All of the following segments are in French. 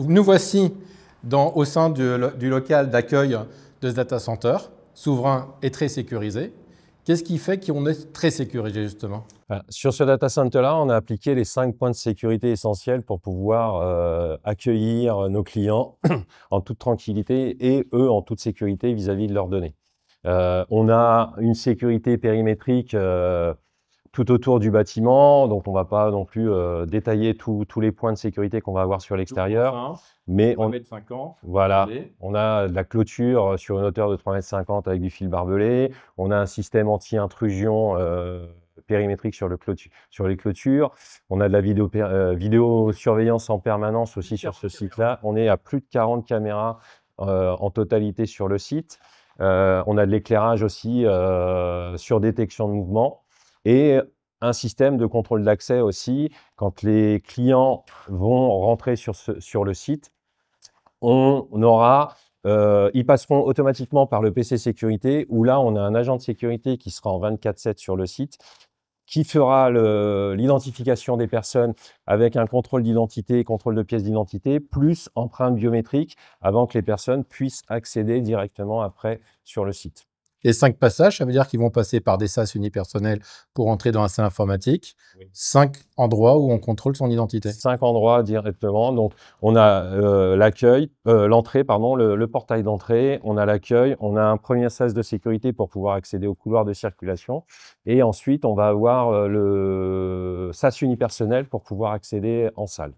nous voici au sein du local d'accueil de ce data center, souverain et très sécurisé. Qu'est-ce qui fait qu'on est très sécurisé justement? Sur ce data center-là, on a appliqué les 5 points de sécurité essentiels pour pouvoir accueillir nos clients en toute tranquillité et eux en toute sécurité vis-à-vis de leurs données. On a une sécurité périmétrique tout autour du bâtiment, donc on ne va pas non plus détailler tous les points de sécurité qu'on va avoir sur l'extérieur. Mais on voilà, on a de la clôture sur une hauteur de 3,50 m avec du fil barbelé. On a un système anti-intrusion périmétrique sur les clôtures. On a de la vidéosurveillance en permanence aussi sur ce site-là. On est à plus de 40 caméras en totalité sur le site. On a de l'éclairage aussi sur détection de mouvement et un système de contrôle d'accès aussi. Quand les clients vont rentrer sur le site, ils passeront automatiquement par le PC sécurité où là, on a un agent de sécurité qui sera en 24/7 sur le site, qui fera l'identification des personnes avec un contrôle d'identité, contrôle de pièces d'identité, plus empreinte biométrique avant que les personnes puissent accéder directement après sur le site. Les 5 passages, ça veut dire qu'ils vont passer par des sas unipersonnels pour entrer dans un salle informatique. Oui. 5 endroits où on contrôle son identité. 5 endroits directement. Donc, on a l'entrée, le portail d'entrée. On a l'accueil. On a un premier sas de sécurité pour pouvoir accéder au couloir de circulation. Et ensuite, on va avoir le sas unipersonnel pour pouvoir accéder en salle.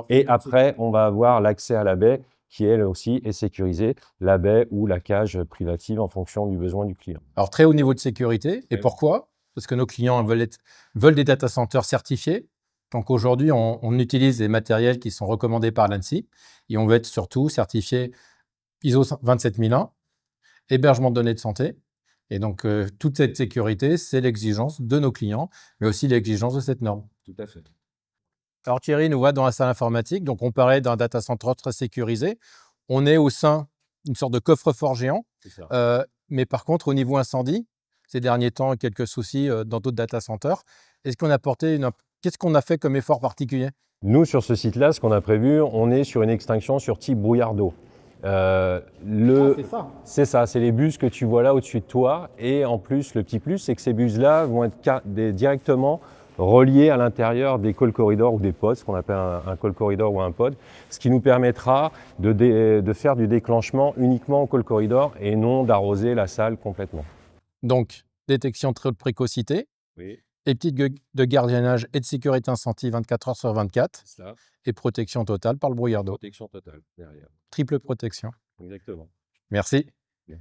Et après, on va avoir l'accès à la baie, qui elle aussi est sécurisée, la baie ou la cage privative en fonction du besoin du client. Alors très haut niveau de sécurité, et pourquoi? Parce que nos clients veulent des data centers certifiés. Donc aujourd'hui, on utilise des matériels qui sont recommandés par l'ANSSI et on veut être surtout certifié ISO 27001, hébergement de données de santé. Et donc toute cette sécurité, c'est l'exigence de nos clients, mais aussi l'exigence de cette norme. Tout à fait. Alors Thierry nous voit dans la salle informatique, donc on parlait d'un data center très sécurisé. On est au sein d'une sorte de coffre-fort géant, mais par contre au niveau incendie, ces derniers temps, quelques soucis dans d'autres data centers. Qu'est-ce qu'on a fait comme effort particulier? Nous, sur ce site-là, ce qu'on a prévu, on est sur une extinction sur type brouillard d'eau. C'est ça. C'est ça, c'est les bus que tu vois là au-dessus de toi. Et en plus, le petit plus, c'est que ces bus-là vont être directement reliés à l'intérieur des call corridors ou des pods, ce qu'on appelle un call corridor ou un pod, ce qui nous permettra de faire du déclenchement uniquement au call corridor et non d'arroser la salle complètement. Donc, détection très haute précocité, oui. Équipe de gardiennage et de sécurité incendie 24 h sur 24, et protection totale par le brouillard d'eau. Protection totale derrière. Triple protection. Exactement. Merci. Bien.